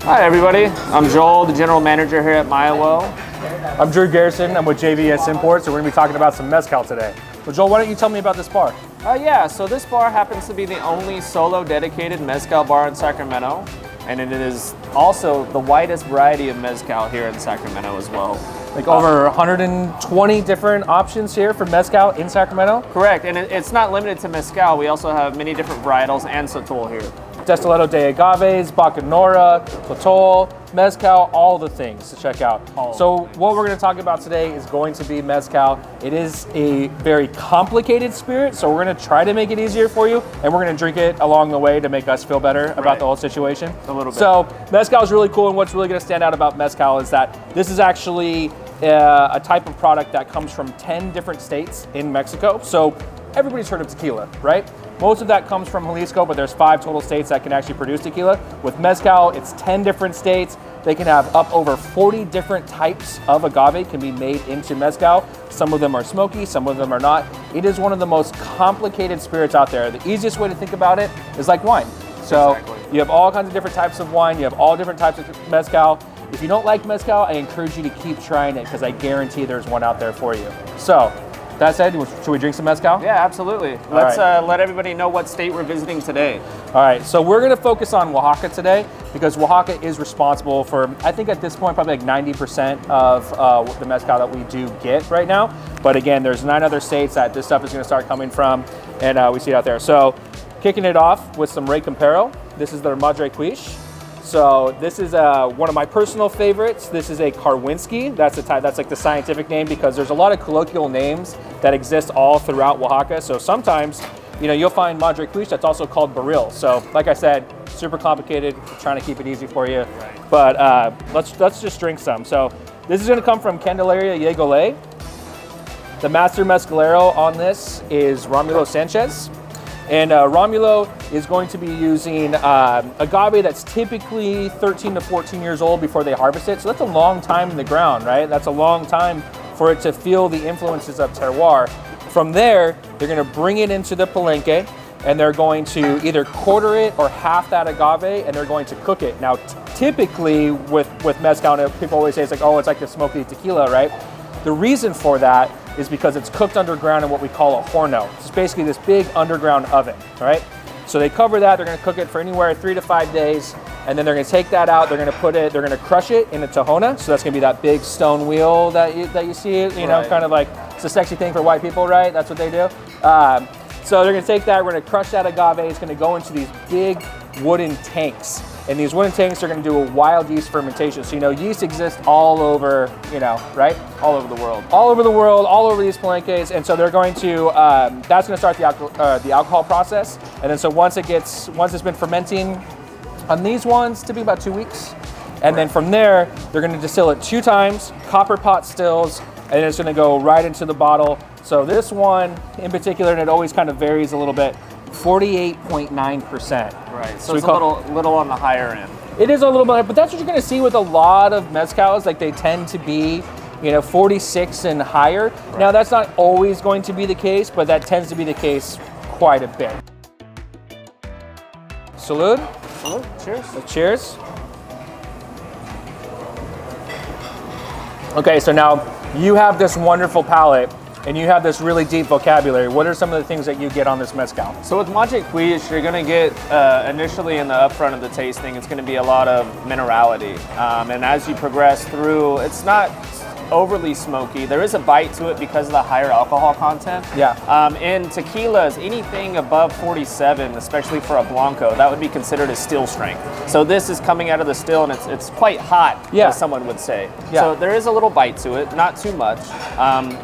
Hi everybody, I'm Joel, the general manager here at Maiwo. I'm Drew Garrison, I'm with JVS Imports, and we're going to be talking about some Mezcal today. So Joel, why don't you tell me about this bar? Yeah, so this bar happens to be the only solo dedicated Mezcal bar in Sacramento, and it is also the widest variety of Mezcal here in Sacramento as well. Like over 120 different options here for Mezcal in Sacramento? Correct, and it's not limited to Mezcal, we also have many different varietals and Sotol here. Destilado de Agaves, Bacanora, Sotol, Mezcal, all the things to check out. So what we're going to talk about today is going to be Mezcal. It is a very complicated spirit, so we're going to try to make it easier for you, and we're going to drink it along the way to make us feel better about the whole situation. A little bit. So Mezcal is really cool, and what's really going to stand out about Mezcal is that this is actually a type of product that comes from 10 different states in Mexico. So everybody's heard of tequila, right? Most of that comes from Jalisco, but there's 5 total states that can actually produce tequila. With Mezcal, it's 10 different states. They can have up over 40 different types of agave can be made into Mezcal. Some of them are smoky, some of them are not. It is one of the most complicated spirits out there. The easiest way to think about it is like wine. So you have all kinds of different types of wine, you have all different types of Mezcal. If you don't like Mezcal, I encourage you to keep trying it because I guarantee there's one out there for you. So, that said, should we drink some Mezcal? Yeah, absolutely. Let's let everybody know what state we're visiting today. All right, so we're going to focus on Oaxaca today because Oaxaca is responsible for, I think at this point, probably like 90% of the Mezcal that we do get right now. But again, there's 9 other states that this stuff is going to start coming from, and we see it out there. So, kicking it off with some Rey Campero. This is their Madre Quiche. So this is one of my personal favorites. This is a Karwinski. That's like the scientific name because there's a lot of colloquial names that exist all throughout Oaxaca. So sometimes, you'll find Madre Quiche that's also called Baril. So like I said, super complicated. Trying to keep it easy for you, but let's just drink some. So this is going to come from Candelaria Yegolay. The master mezcalero on this is Romulo Sanchez. And Romulo is going to be using agave that's typically 13 to 14 years old before they harvest it. So that's a long time in the ground, right? That's a long time for it to feel the influences of terroir. From there, they're going to bring it into the palenque, and they're going to either quarter it or half that agave, and they're going to cook it. Now, typically with mezcal, people always say it's like the smoky tequila, right? The reason for that is because it's cooked underground in what we call a horno. It's basically this big underground oven, right? So they cover that, they're gonna cook it for anywhere 3 to 5 days, and then they're gonna take that out, they're gonna crush it in a tahona, so that's gonna be that big stone wheel that you see, kind of like, it's a sexy thing for white people, right? That's what they do. So they're gonna take that, we're gonna crush that agave, it's gonna go into these big wooden tanks. And these wooden tanks are going to do a wild yeast fermentation. So, yeast exists all over, right? All over the world. All over the world, all over these palenques. And so they're going to, that's going to start the alcohol process. And then so once it's been fermenting on these ones, typically about 2 weeks. And then from there, they're going to distill it 2 times, copper pot stills, and then it's going to go right into the bottle. So this one in particular, and it always kind of varies a little bit, 48.9%. Right, so it's a little on the higher end. It is a little bit, but that's what you're going to see with a lot of mezcals. Like they tend to be, 46 and higher. Right. Now that's not always going to be the case, but that tends to be the case quite a bit. Salud. Salud. Cheers. So cheers. Okay, so now you have this wonderful palate. And you have this really deep vocabulary. What are some of the things that you get on this mezcal? So with Madre Quiche, you're going to get, initially in the upfront of the tasting, it's going to be a lot of minerality. And as you progress through, it's not overly smoky. There is a bite to it because of the higher alcohol content. Yeah. In tequilas, anything above 47, especially for a Blanco, that would be considered a still strength. So this is coming out of the still and it's quite hot, as someone would say. Yeah. So there is a little bite to it, not too much.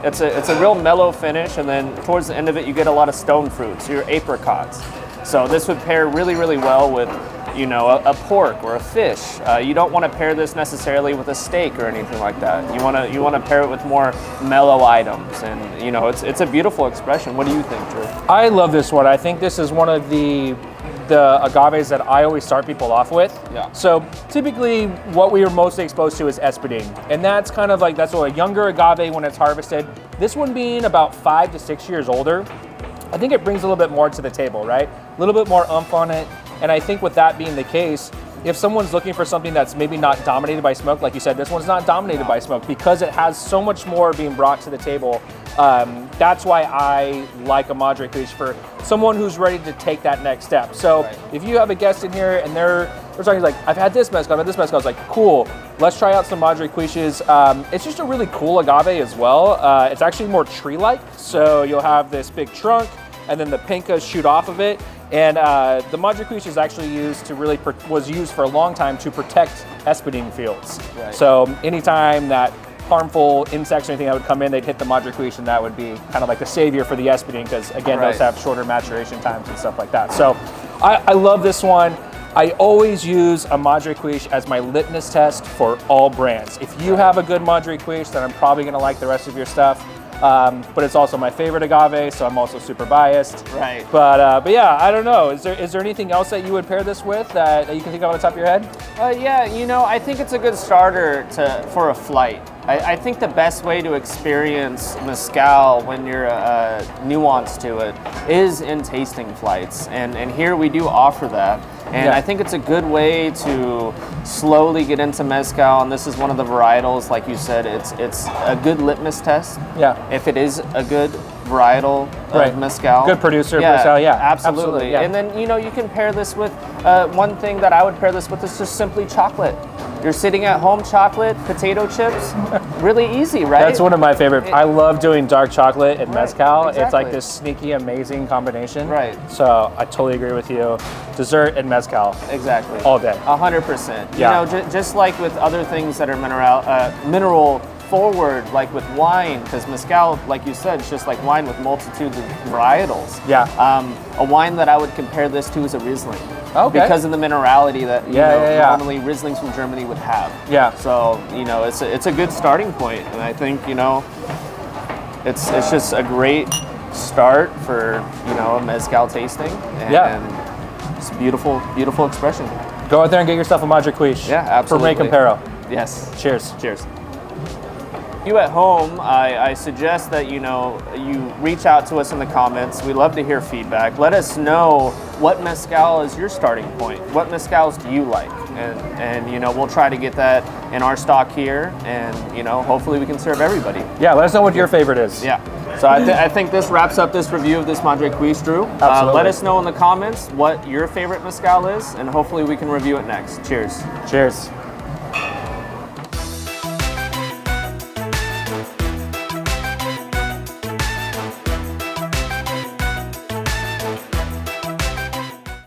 It's a real mellow finish, and then towards the end of it, you get a lot of stone fruits, your apricots. So this would pair really, really well with a pork or a fish. You don't want to pair this necessarily with a steak or anything like that. You want to pair it with more mellow items, and it's a beautiful expression. What do you think, Drew? I love this one. I think this is one of the agaves that I always start people off with. Yeah. So typically what we are mostly exposed to is espadín, and that's kind of like, that's a younger agave when it's harvested. This one being about 5 to 6 years older, I think it brings a little bit more to the table, right? A little bit more oomph on it. And I think with that being the case, if someone's looking for something that's maybe not dominated by smoke, like you said, this one's not dominated by smoke because it has so much more being brought to the table. That's why I like a Madre Cuiche for someone who's ready to take that next step. So if you have a guest in here and they're talking like, I've had this mezcal, I was like, cool, let's try out some Madre Cuiches. It's just a really cool agave as well. It's actually more tree-like, so you'll have this big trunk and then the pincas shoot off of it. And the Madre Cuiche is actually used to was used for a long time to protect espadine fields. So anytime that harmful insects or anything that would come in, they'd hit the Madre Cuiche, and that would be kind of like the savior for the espadine because, again, those have shorter maturation times and stuff like that. So I love this one. I always use a Madre Cuiche as my litmus test for all brands. If you have a good Madre Cuiche, then I'm probably going to like the rest of your stuff. But it's also my favorite agave, so I'm also super biased. Right. But yeah, I don't know. Is there anything else that you would pair this with that you can think of on the top of your head? Yeah, you know, I think it's a good starter for a flight. I think the best way to experience mezcal when you're nuanced to it is in tasting flights, and here we do offer that. And I think it's a good way to slowly get into mezcal, and this is one of the varietals, like you said, it's a good litmus test. Yeah. If it is a good varietal of mezcal. Good producer of mezcal, yeah. Absolutely. Yeah. And then, you know, you can pair this with, one thing that I would pair this with is just simply chocolate. You're sitting at home, chocolate, potato chips, really easy, right? That's one of my favorite. I love doing dark chocolate and mezcal. Exactly. It's like this sneaky, amazing combination. Right. So I totally agree with you. Dessert and mezcal. Exactly. All day. 100%. Yeah. You know, just like with other things that are mineral forward, like with wine, because mezcal, like you said, is just like wine with multitudes of varietals. Yeah. A wine that I would compare this to is a Riesling. Okay. Because of the minerality that normally Rieslings from Germany would have. Yeah. So, you know, it's a good starting point, and I think, you know, it's just a great start for, you know, a mezcal tasting. And it's a beautiful, beautiful expression. Go out there and get yourself a Madre Cuiche. Yeah, absolutely. From Ray Campero. Yes. Cheers. Cheers. You at home, I suggest that, you know, you reach out to us in the comments. We love to hear feedback. Let us know what mezcal is your starting point. What mezcals do you like? And you know, we'll try to get that in our stock here, and, you know, hopefully we can serve everybody. Yeah, let us know what your favorite is. Yeah. So I think this wraps up this review of this Madre Cuiche, Drew. Let us know in the comments what your favorite mezcal is, and hopefully we can review it next. Cheers. Cheers.